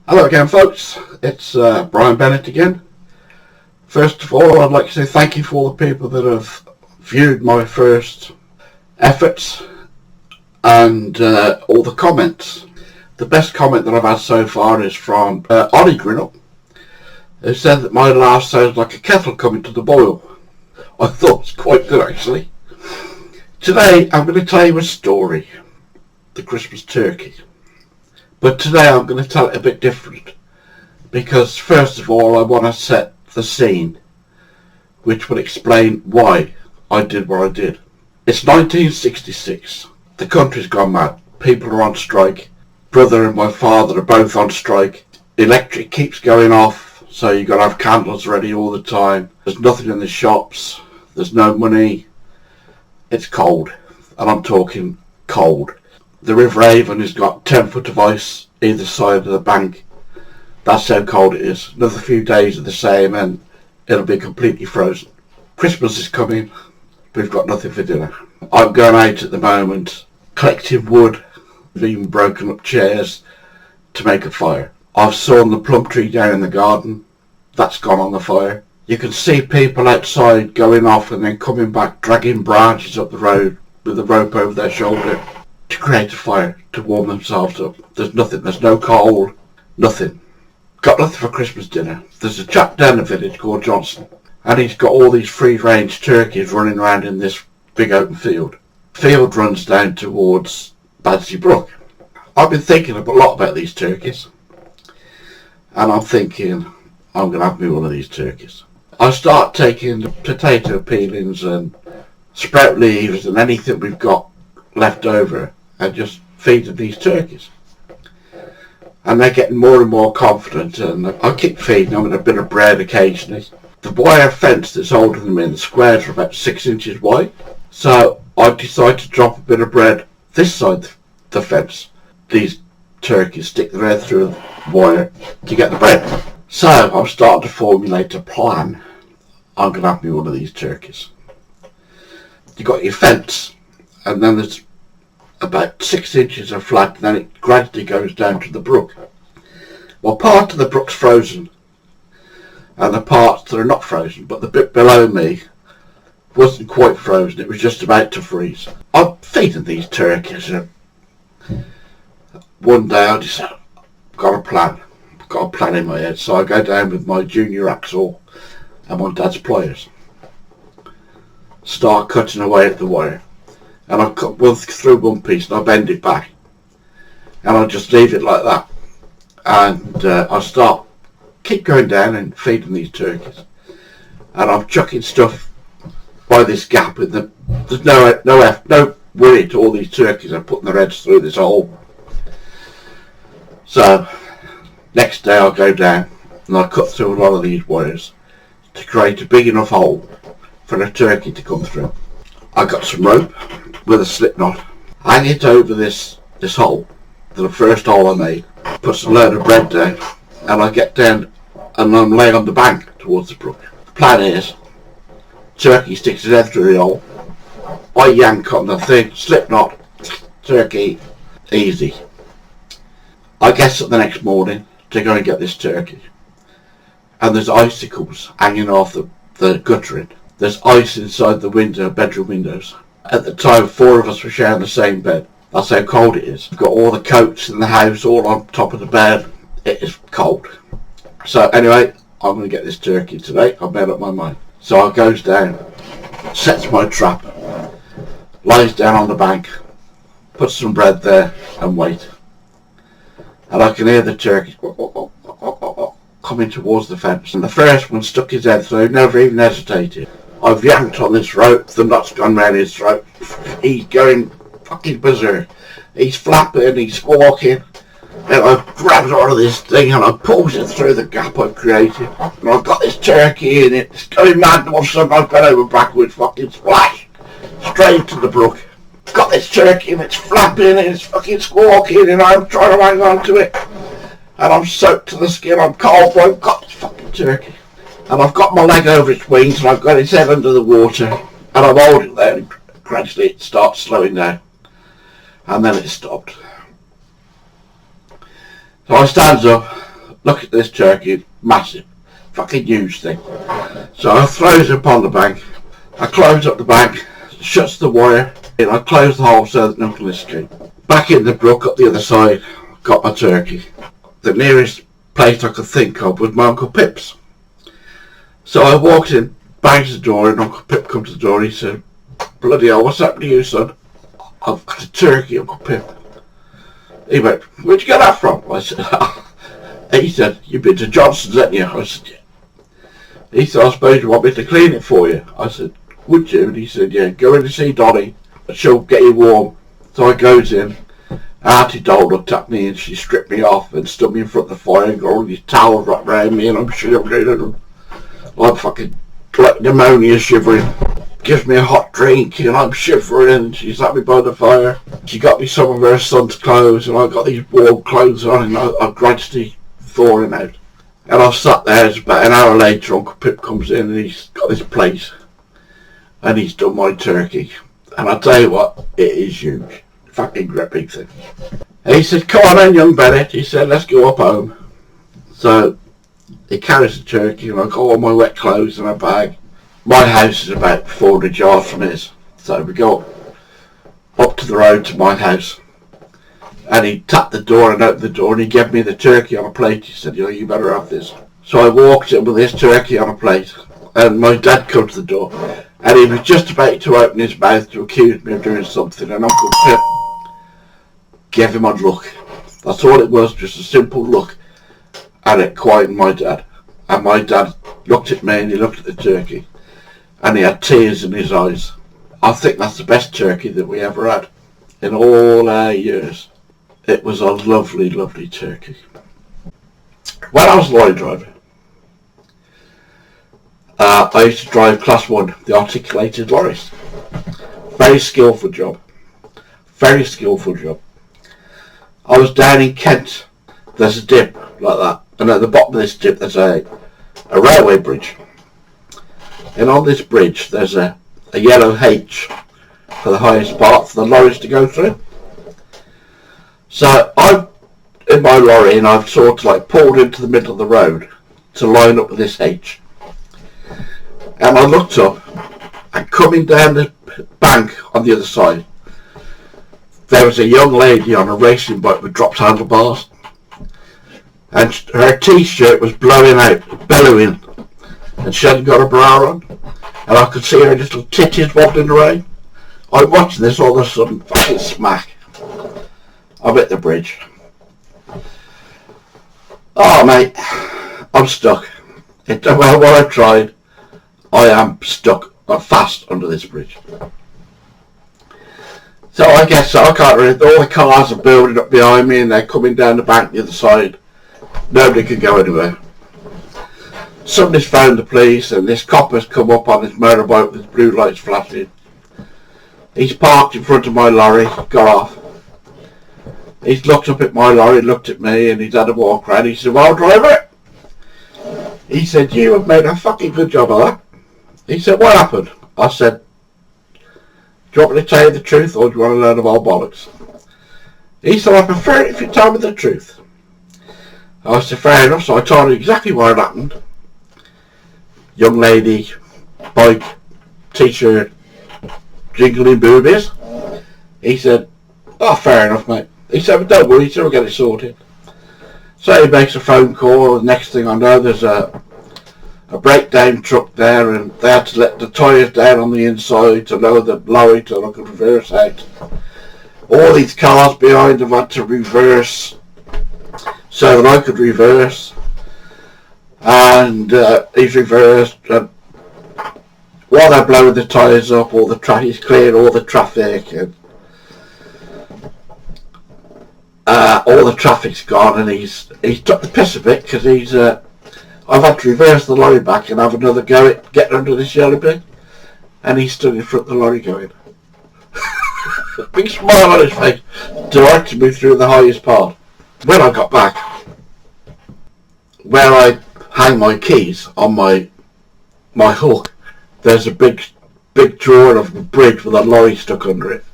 Hello again, folks. It's Brian Bennett again. First of all, I'd like to say thank you for all the people that have viewed my first efforts and all the comments. The best comment that I've had so far is from Ollie Grinnell, who said that my laugh sounds like a kettle coming to the boil. I thought it was quite good, actually. Today, I'm going to tell you a story, the Christmas turkey. But today I'm going to tell it a bit different, because first of all I want to set the scene, which will explain why I did what I did. It's 1966. The country's gone mad. People are on strike. Brother and my father are both on strike. Electric keeps going off, so you've got to have candles ready all the time. There's nothing in the shops. There's no money. It's cold, and I'm talking cold. The River Avon has got 10 foot of ice either side of the bank. That's how cold it is. Another few days of the same and it'll be completely frozen. Christmas is coming. We've got nothing for dinner. I'm going out at the moment, collecting wood, even broken up chairs to make a fire. I've sawn the plum tree down in the garden. That's gone on the fire. You can see people outside going off and then coming back, dragging branches up the road with a rope over their shoulder to create a fire, to warm themselves up. There's nothing, there's no coal, nothing. Got nothing for Christmas dinner. There's a chap down the village called Johnson, and he's got all these free-range turkeys running around in this big open field. Field runs down towards Badsey Brook. I've been thinking a lot about these turkeys, and I'm thinking I'm going to have me one of these turkeys. I start taking the potato peelings and sprout leaves and anything we've got left over and just feeding these turkeys, and they're getting more and more confident, and I keep feeding them with a bit of bread occasionally. The wire fence that's holding them in, the squares are about 6 inches wide, so I decide to drop a bit of bread this side the fence. These turkeys stick their head through the wire to get the bread. So I'm starting to formulate a plan. I'm going to have me one of these turkeys. You got your fence, and then there's about 6 inches of flat, and then it gradually goes down to the brook. Well, part of the brook's frozen, and the parts that are not frozen, but the bit below me wasn't quite frozen, it was just about to freeze. I'm feeding these turkeys, and one day I just got a plan in my head, so I go down with my junior hacksaw and my dad's pliers, start cutting away at the wire. And I cut through one piece and I bend it back, and I just leave it like that, and I keep going down and feeding these turkeys, and I'm chucking stuff by this gap in there's no worry to all these turkeys are putting their heads through this hole. So next day I go down and I cut through a lot of these wires to create a big enough hole for a turkey to come through. I got some rope with a slip knot, hang it over this hole, the first hole I made, put some load of bread down, and I get down and I'm laying on the bank towards the brook. The plan is, turkey sticks his head through the hole, I yank on the thing, slip knot, turkey, easy. I get up the next morning to go and get this turkey, and there's icicles hanging off the guttering. There's ice inside the bedroom windows. At the time, 4 of us were sharing the same bed. That's how cold it is. We've got all the coats in the house all on top of the bed. It is cold. So anyway, I'm going to get this turkey today. I've made up my mind. So I goes down, sets my trap, lies down on the bank, puts some bread there and wait. And I can hear the turkeys coming towards the fence. And the first one stuck his head through, never even hesitated. I've yanked on this rope, the knot's gone round his throat. He's going fucking berserk. He's flapping, he's squawking. And I've grabbed hold of this thing and I pulls it through the gap I've created. And I've got this turkey in it. It's going mad. All of a sudden I've gone over backwards, fucking splash, straight to the brook. Got this turkey and it's flapping and it's fucking squawking and I'm trying to hang on to it. And I'm soaked to the skin, I'm cold, but I've got this fucking turkey. And I've got my leg over its wings and I've got its head under the water. And I'm holding it there and gradually it starts slowing down. And then it stopped. So I stands up, look at this turkey, massive, fucking huge thing. So I throws it upon the bank. I close up the bank, shuts the wire, and I close the hole so that nothing will escape. Back in the brook up the other side, got my turkey. The nearest place I could think of was my Uncle Pip's. So I walked in, bangs the door, and Uncle Pip comes to the door. He said, "Bloody hell, what's happened to you, son?" "I've got a turkey, Uncle Pip." He went, "Where'd you get that from?" I said, he said, "You've been to Johnson's, haven't you?" I said, "Yeah." He said, "I suppose you want me to clean it for you?" I said, "Would you?" And he said, "Yeah, go in and see Donnie, and she'll get you warm." So I goes in. Auntie Doll looked at me and she stripped me off and stood me in front of the fire and got all these towels wrapped around me, and I'm shivering and I'm fucking like pneumonia shivering. Gives me a hot drink and I'm shivering, and she sat me by the fire. She got me some of her son's clothes and I got these warm clothes on, and I'm gradually thawing out. And I sat there. It's about an hour later, Uncle Pip comes in and he's got this plate and he's done my turkey. And I tell you what, it is huge. Fucking great big thing. And he said, "Come on then, young Bennett." He said, "Let's go up home." So he carries the turkey and I got all my wet clothes in a bag. My house is about 400 yards from his. So we go up to the road to my house. And he tapped the door and opened the door and he gave me the turkey on a plate. He said, "You better have this." So I walked in with this turkey on a plate. And my dad comes to the door. And he was just about to open his mouth to accuse me of doing something. And Uncle Pip gave him a look. That's all it was, just a simple look. And it quietened my dad. And my dad looked at me and he looked at the turkey. And he had tears in his eyes. I think that's the best turkey that we ever had in all our years. It was a lovely, lovely turkey. When I was a lorry driver, I used to drive Class 1, the articulated lorries. Very skillful job. Very skillful job. I was down in Kent. There's a dip like that. And at the bottom of this dip there's a railway bridge. And on this bridge there's a yellow H for the highest part for the lorries to go through. So I'm in my lorry and I've sort of like pulled into the middle of the road to line up with this H. And I looked up and coming down the bank on the other side there was a young lady on a racing bike with dropped handlebars, and her t-shirt was blowing out, bellowing, and she hadn't got a bra on, and I could see her little titties wobbling around. I'm watching this, all of a sudden, fucking smack, I'm at the bridge. Oh mate, I'm stuck. It don't matter what I've tried, I am stuck. I'm fast under this bridge. So I guess I can't really, all the cars are building up behind me and they're coming down the bank the other side. Nobody can go anywhere. Somebody's phoned the police and this copper's come up on his motorbike with his blue lights flashing. He's parked in front of my lorry, got off. He's looked up at my lorry, looked at me, and he's had a walk around. He said, "Well, driver," he said, "you have made a fucking good job of that." He said, "What happened?" I said, "Do you want me to tell you the truth or do you want to learn of all bollocks?" He said, "I prefer it if you tell me the truth." I said, "Fair enough." So I told him exactly what had happened. Young lady, bike, t-shirt, jiggling boobies. He said, "Oh, fair enough, mate." He said, "But don't worry, he said, we'll get it sorted." So he makes a phone call, and next thing I know there's a breakdown truck there, and they had to let the tyres down on the inside to lower the lorry to look at reverse out. All these cars behind them had to reverse so that I could reverse, and he's reversed, and while they're blowing the tyres up, all the traffic's cleared, all the traffic, and all the traffic's gone, and he's took the piss a bit because he's I've had to reverse the lorry back and have another go at getting under this yellow bit, and he stood in front of the lorry going, big smile on his face, directed me through the highest part. When I got back, where I hang my keys on my hook, there's a big drawer of a bridge with a lorry stuck under it,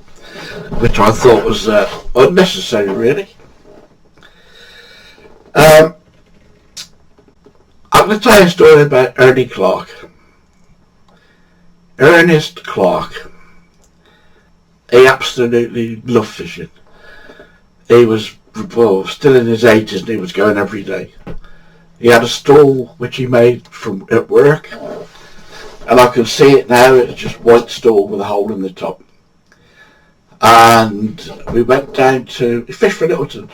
which I thought was unnecessary, really. I'm going to tell you a story about Ernie Clark. Ernest Clark. He absolutely loved fishing. He was still in his 80s and he was going every day. He had a stall which he made from at work, and I can see it now. It's just white stall with a hole in the top. And we went down to fish for Littleton.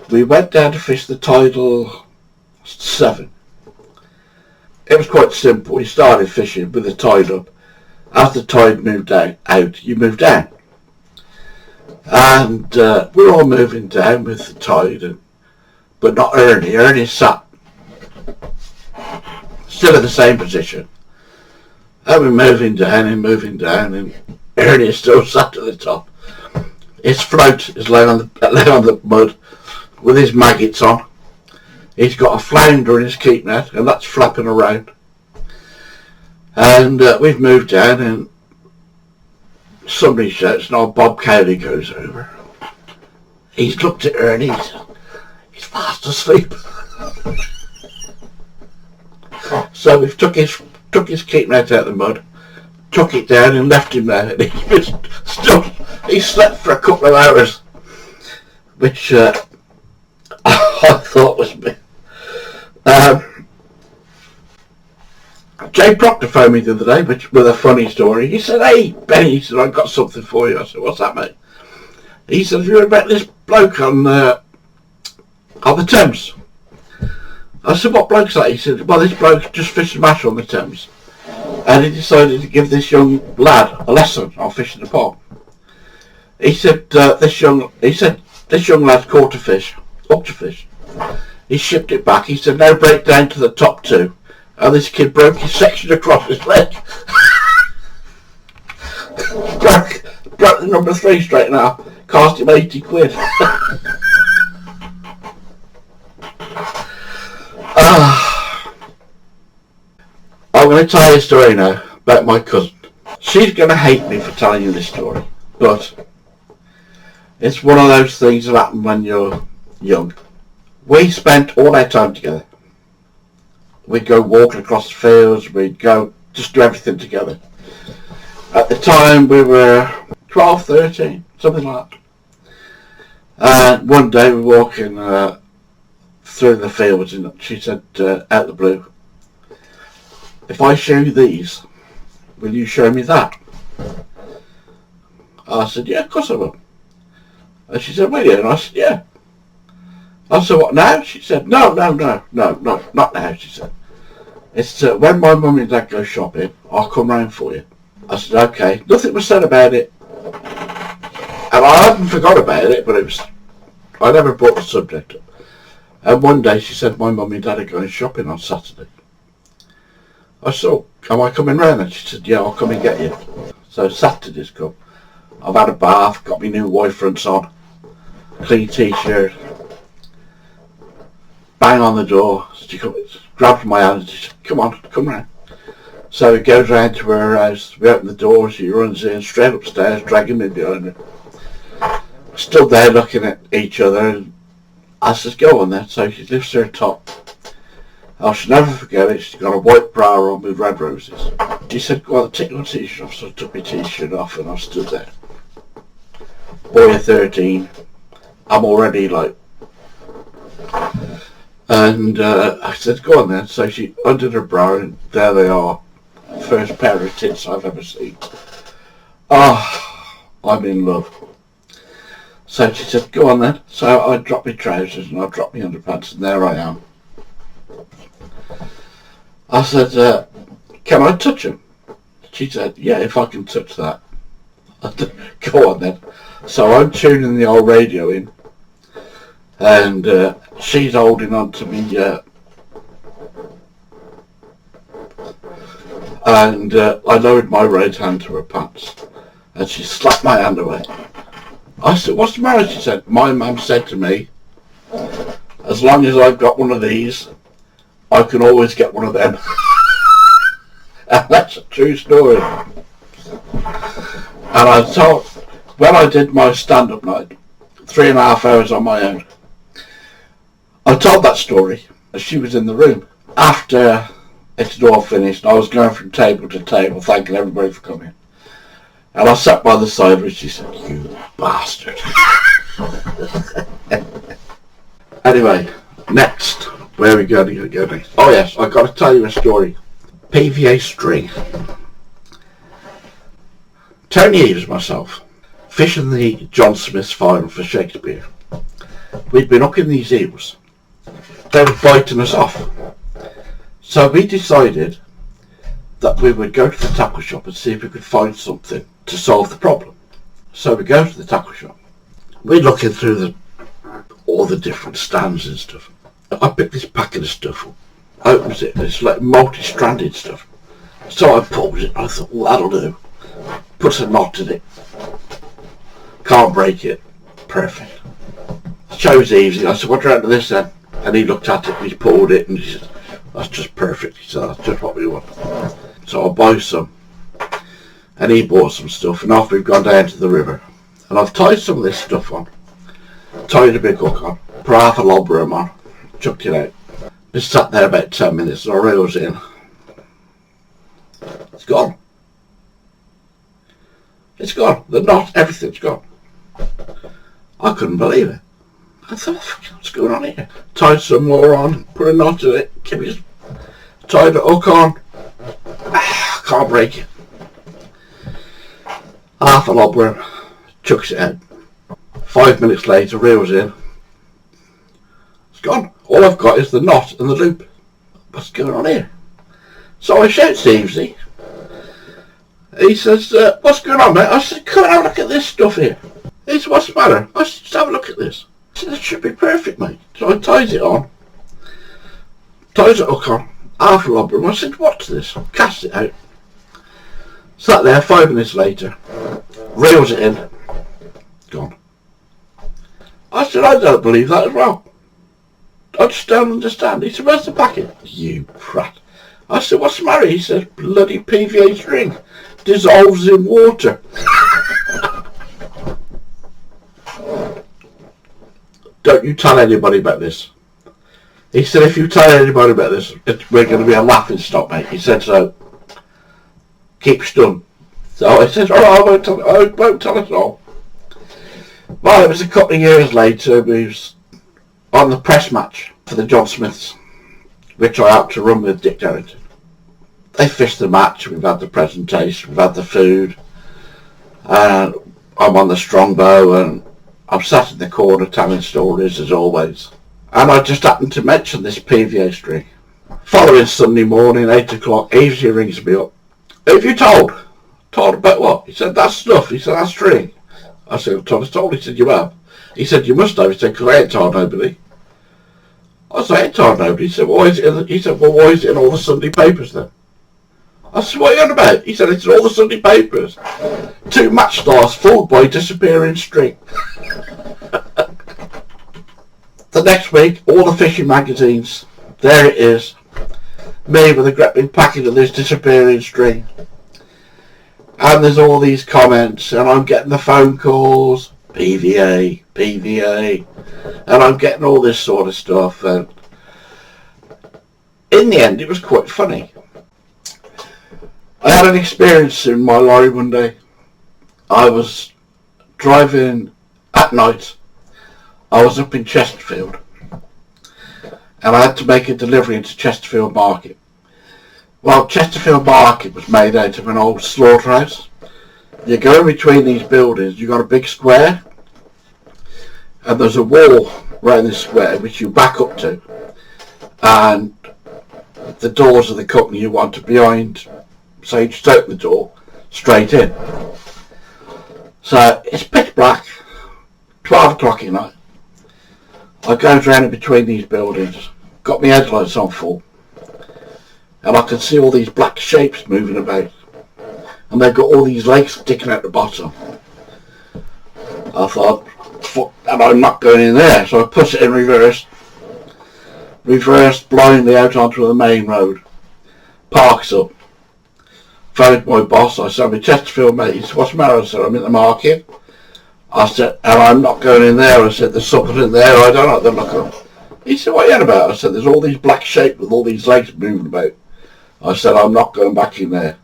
We went down to fish the tidal 7. It was quite simple. We started fishing with the tide up. As the tide moved out, you moved down. And we're all moving down with the tide, but not Ernie. Ernie sat still in the same position. And we're moving down, and Ernie is still sat at the top. His float is laying on the mud with his maggots on. He's got a flounder in his keep net, and that's flapping around. And we've moved down, and somebody shouts, and old Bob Cowley goes over. He's looked at Ernie. He's fast asleep. So we've took his keep net out of the mud, took it down, and left him there. And he slept for a couple of hours, which I thought was me. Jay Proctor phoned me the other day with a funny story. He said, "Hey, Benny," he said, "I've got something for you." I said, "What's that, mate?" He said, "Have you heard about this bloke on the Thames?" I said, "What bloke's that?" He said, "Well, this bloke just fished a mash on the Thames, and he decided to give this young lad a lesson on fishing the pond." He said, this young lad caught a fish, hooked a fish. He shipped it back. He said, "Now break down to the top 2." And this kid broke his section across his leg. broke the number 3 straight now. Cost him 80 quid. I'm going to tell you a story now about my cousin. She's going to hate me for telling you this story, but it's one of those things that happen when you're young. We spent all our time together. We'd go walking across the fields, we'd go just do everything together. At the time we were 12, 13, something like that. And one day we were walking through the fields, and she said, out the blue, "If I show you these, will you show me that?" I said, "Yeah, of course I will." And she said, "Will you?" And I said, "Yeah." I said, "What, now?" She said, No, not now," she said. "It's when my mum and dad go shopping, I'll come round for you." I said, "Okay." Nothing was said about it. And I hadn't forgot about it, but I never brought the subject up. And one day she said, "My mum and dad are going shopping on Saturday." I said, "Oh, am I coming round?" And she said, "Yeah, I'll come and get you." So Saturday's come. I've had a bath, got my new wife fronts on, clean t-shirt. Bang on the door. She grabs my hand and she said, "Come on, come round." So he goes round to her house. We open the door. She runs in straight upstairs, dragging me behind her. Stood there looking at each other, and I says, "Go on then." So she lifts her top. I'll never forget it. She's got a white bra on with red roses. She said, "Go on, take your t-shirt off." So I took my t-shirt off and I stood there. Boy of 13. I'm already like... And I said, "Go on then." So she undid her bra, and there they are. First pair of tits I've ever seen. Oh, I'm in love. So she said, "Go on then." So I dropped my trousers and I dropped my underpants, and there I am. I said, "Can I touch him?" She said, "Yeah, if I can touch that." I said, "Go on then." So I'm tuning the old radio in, and she's holding on to me, and I lowered my right hand to her pants, and she slapped my hand away. I said, "What's the matter?" She said, "My mum said to me, as long as I've got one of these, I can always get one of them." And that's a true story. And I thought, when I did my stand-up night, 3.5 hours on my own, I told that story, and she was in the room. After it had all finished, I was going from table to table, thanking everybody for coming. And I sat by the side of her, and she said, "You bastard." Anyway, next, where are we going to go next? Oh yes, I've got to tell you a story. PVA string. Tony Eves, myself, fishing the John Smith's final for Shakespeare. We'd been hooking these eels. They were biting us off. So we decided that we would go to the tackle shop and see if we could find something to solve the problem. So we go to the tackle shop. We're looking through all the different stands and stuff. I picked this packet of stuff up, opens it, and it's like multi-stranded stuff. So I pulls it, I thought, well, that'll do. Puts a knot in it. Can't break it. Perfect. Shows easy. I said, what do you reckon of this then? And he looked at it and he pulled it and he said, that's just perfect. He said, that's just what we want. So I'll buy some. And he bought some stuff, and after we've gone down to the river, and I've tied some of this stuff on. Tied a big hook on. Put half a lobber on. Chucked it out. Just sat there about 10 minutes and I reels in. It's gone. It's gone. The knot, everything's gone. I couldn't believe it. I thought, what's going on here? Tied some more on, put a knot in it, tied a hook on. Can't break it. Half a lobber, chucks it out. 5 minutes later, reels in. It's gone. All I've got is the knot and the loop. What's going on here? So I shout to Evesy. He says, what's going on, mate? I said, come and have a look at this stuff here. He said, what's the matter? I said, just have a look at this. I said, it should be perfect, mate. So I ties it on. Ties it hook on. Half a lobber. And I said, what's this? Cast it out. Sat there 5 minutes later. Reels it in. Gone. I said, I don't believe that as well. I just don't understand. He said, where's the packet? You prat. I said, what's the matter? He said, bloody PVA string. Dissolves in water. Don't you tell anybody about this. He said, if you tell anybody about this, we're going to be a laughing stock, mate. He said, so keep stum. So I said, I won't tell us all. Well, it was a couple of years later, we was on the press match for the John Smiths, which I helped to run with Dick Darrington. They fished the match, we've had the presentation, we've had the food, and I'm on the strongbow, and I'm sat in the corner telling stories as always. And I just happened to mention this PVA string. Following Sunday morning, 8 o'clock, Evesy rings me up. Who have you told? Told about what? He said, that stuff. He said, that string. I said, I told. He said, you have? He said, you must have. He said, because I ain't told nobody. I said, I ain't told nobody. He said, why is it he said, well, why is it in all the Sunday papers then? I said, what are you on about? He said, it's in all the Sunday papers. 2 match stars fooled by disappearing string. The next week, all the fishing magazines, there it is. Me with a great big packet of this disappearing string. And there's all these comments, and I'm getting the phone calls, PVA, PVA, and I'm getting all this sort of stuff. And in the end, it was quite funny. I had an experience in my lorry one day. I was driving at night. I was up in Chesterfield, and I had to make a delivery into Chesterfield Market. Well, Chesterfield Market was made out of an old slaughterhouse. You go in between these buildings, you've got a big square, and there's a wall around this square which you back up to, and the doors of the company you want are behind, so you just open the door straight in. So it's pitch black, 12 o'clock at night. I goes round in between these buildings, got my headlights on full, and I can see all these black shapes moving about, and they've got all these legs sticking out the bottom. I thought, fuck, and I'm not going in there, so I put it in reverse, blindly out onto the main road, parks up, phoned my boss. I said, I'm in Chesterfield, mate. He said, what's the matter? I said, I'm in the market. I said, and I'm not going in there. I said, there's something in there. I don't know. They're looking. He said, what are you on about? I said, there's all these black shapes with all these legs moving about. I said, I'm not going back in there.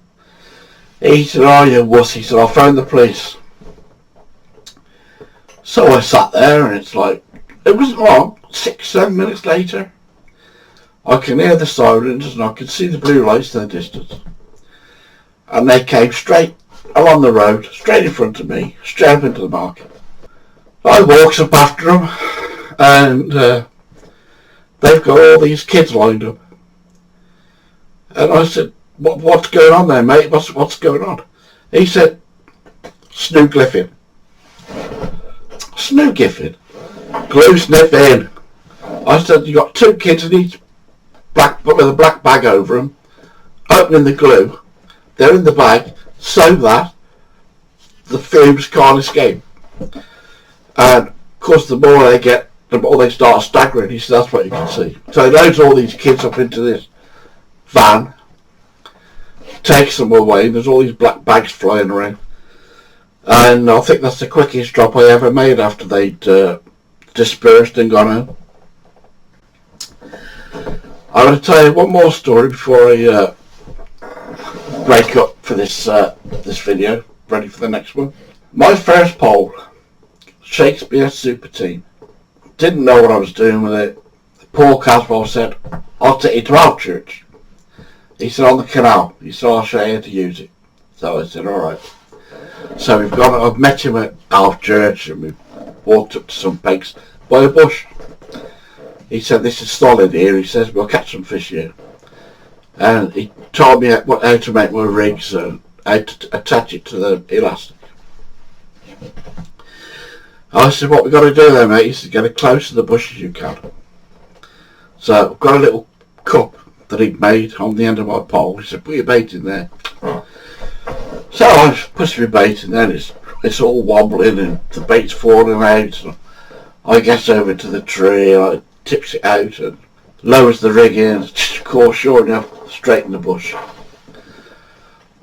He said, oh, you wuss. He said, I'll phone the police. So I sat there, and it's like, it wasn't long, 6-7 minutes later, I can hear the sirens and I can see the blue lights in the distance. And they came straight along the road, straight in front of me, straight up into the market. I walks up after them, and they've got all these kids lined up. And I said, what's going on there, mate? What's going on? He said, snooglyphing. Snooglyphing? Glue sniffing. I said, you got 2 kids in each with a black bag over them, opening the glue. They're in the bag so that the fumes can't escape. And of course, the more they get, the more they start staggering. He said, that's what you can see. So he loads all these kids up into this van, takes them away. There's all these black bags flying around. And I think that's the quickest drop I ever made after they'd dispersed and gone home. I'm going to tell you one more story before I break up for this video, ready for the next one. My first poll, Shakespeare Super Team. Didn't know what I was doing with it. Paul Caswell said, I'll take you to our church. He said, on the canal. He said, I'll show you how to use it. So I said, alright. So I've met him at our church, and we've walked up to some pegs by a bush. He said, this is solid here. He says, we'll catch some fish here. And he told me how to make my rigs and how to attach it to the elastic. I said, what we got to do there, mate? He said, get as close to the bush as you can. So I've got a little cup that he'd made on the end of my pole. He said, put your bait in there. So I put my bait in there, and it's all wobbling and the bait's falling out. So I get over to the tree, I tips it out and lowers the rig in. Of course, sure enough, straight in the bush.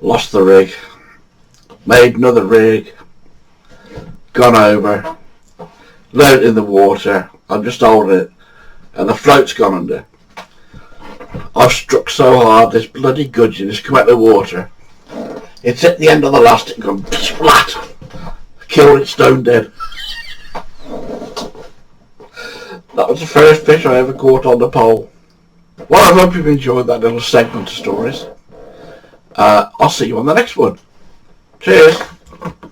Lost the rig. Made another rig. Gone over. Lowered in the water. I'm just holding it. And the float's gone under. I've struck so hard, this bloody gudgeon has come out of the water. It's at the end of the elastic and gone splat. Killed it stone dead. That was the first fish I ever caught on the pole. Well, I hope you've enjoyed that little segment of stories. I'll see you on the next one. Cheers.